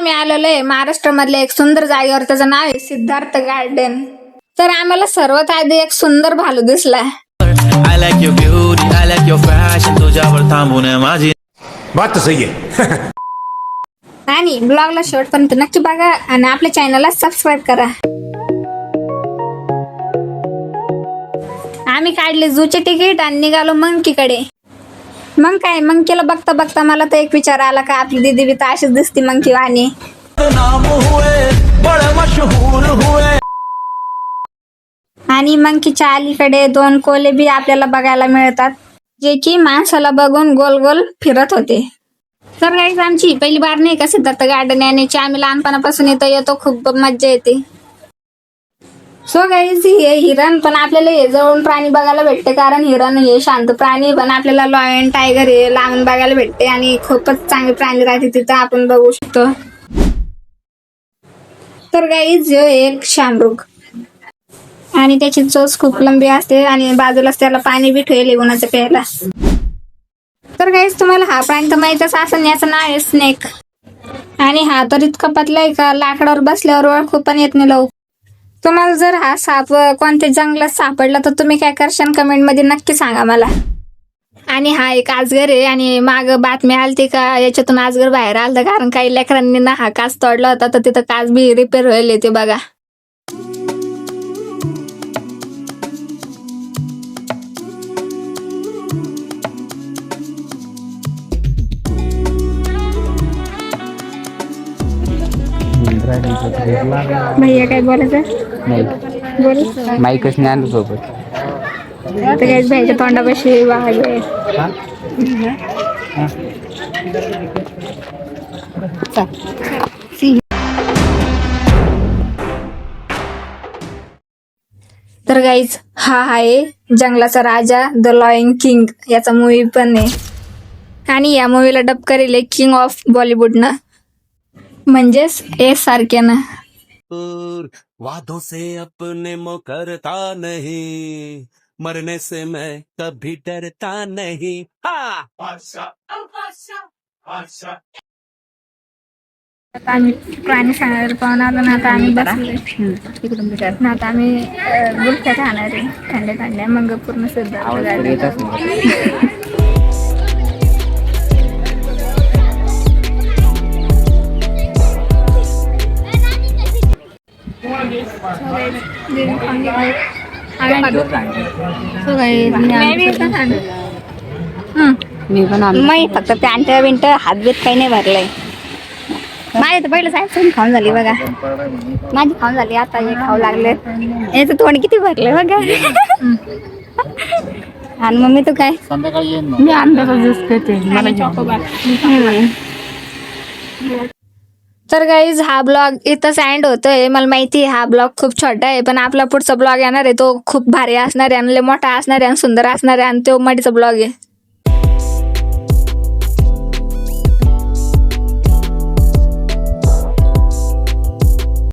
आम्ही आलेलो आहे महाराष्ट्र मधल्या एक सुंदर जागेवर, त्याचं नाव आहे सिद्धार्थ गार्डन। तर आम्हाला सर्वात आधी एक सुंदर भालू दिसला। I like your beauty, I like your fashion, तुझ्यावर थांबून माझी बात तो सही है। आणि ब्लॉगला शेवटपर्यंत नक्की बघा आणि आपल्या चॅनलला सबस्क्राईब करा। आम्ही काढले झूचे तिकीट आणि निघालो मंकीकडे। मग काय, मंकीला बघता बघता मला तर एक विचार आला का आपली दीदी बी तर अशीच दिसती मंकी वाणी। नाम हुए बड़े मशहूर हुए। आणि मंकीच्या अलीकडे 2 कोल्हे बी आपल्याला बघायला मिळतात, जे की माणसाला बघून गोल गोल फिरत होते। तर गाईज आमची पहिली बार नाही का सिद्धार्थ गार्डन येण्याची, आम्ही लहानपणापासून इथं येतो, खूप मज्जा येते। सो गाईज हे हिरण पण आपल्याला हे जवळून प्राणी बघायला भेटते, कारण हिरण हे शांत प्राणी पण आपल्याला लॉयन टायगर हे लांबून बघायला भेटते आणि खूपच चांगले प्राणी राहते तिथं आपण बघू शकतो। तर गाईज एक शामरुग आणि त्याची चोच खूप लंबी असते आणि बाजूलाच त्याला पाणी बी ठेवले उन्हाचं प्यायला। तर गाईज तुम्हाला हा प्राणी तर माहीतच असेल, याचं नाव आहे स्नेक। आणि हा तर इतका पतला आहे का लाकडावर बसल्यावर ओळखू पण येत नाही लवकर। तुम्हाला जर हा साप कोणत्या जंगलात सापडला तर तुम्ही काय करशाल कमेंट मध्ये नक्की सांगा मला। आणि हा एक आजगर आहे आणि माग बातमी आलती का याच्यातून आजगर बाहेर आलता, कारण काही लेकरांनी ना हा काच तोडला होता, तर तिथं काच बी रिपेअर व्हायला ते बघा। भैया काय बोलायचं नाही, बोल। माईकच नाही आणलं सोबत। तर काहीच भाईच्या तोंडापाशी वाघ आहे। तर गाईज हा आहे जंगलाचा राजा द लॉयन किंग, याचा मूवी पण आहे आणि या मूवीला डब करेल किंग ऑफ बॉलिवूड ना, म्हणजेच एस सारख्यानं। वादों से अपने मुकरता नहीं, मरने से मैं कभी डरता नहीं। आता आम्ही प्राणी सांगायला पाहून आलो ना, आता आम्ही बसले ना, आता आम्ही गुलख्या खाणार आहे थंड्या थंड्या, मग पूर्ण सिद्धार्थ गार्डन। मी फक्त पॅन्ट बिंट हात बीत काही नाही भरलंय, माझे तर पहिलं साहेब खाऊन झाली बघा, माझी खाऊन झाली, आता हे खाऊ लागले, याचं तोंड किती भरलंय बघा। आणि मम्मी तू काय? मी आंब्याचा ज्यूस पिते, मला चॉकोबार। तर गाईज हा ब्लॉग इथंच एंड होतोय। मला माहिती आहे हा ब्लॉग खूप छोटा आहे, पण आपला पुढचा ब्लॉग येणार आहे तो खूप भारी असणार आहे आणि लय मोठा असणार आहे आणि सुंदर असणार आहे आणि तो मडीचा ब्लॉग आहे।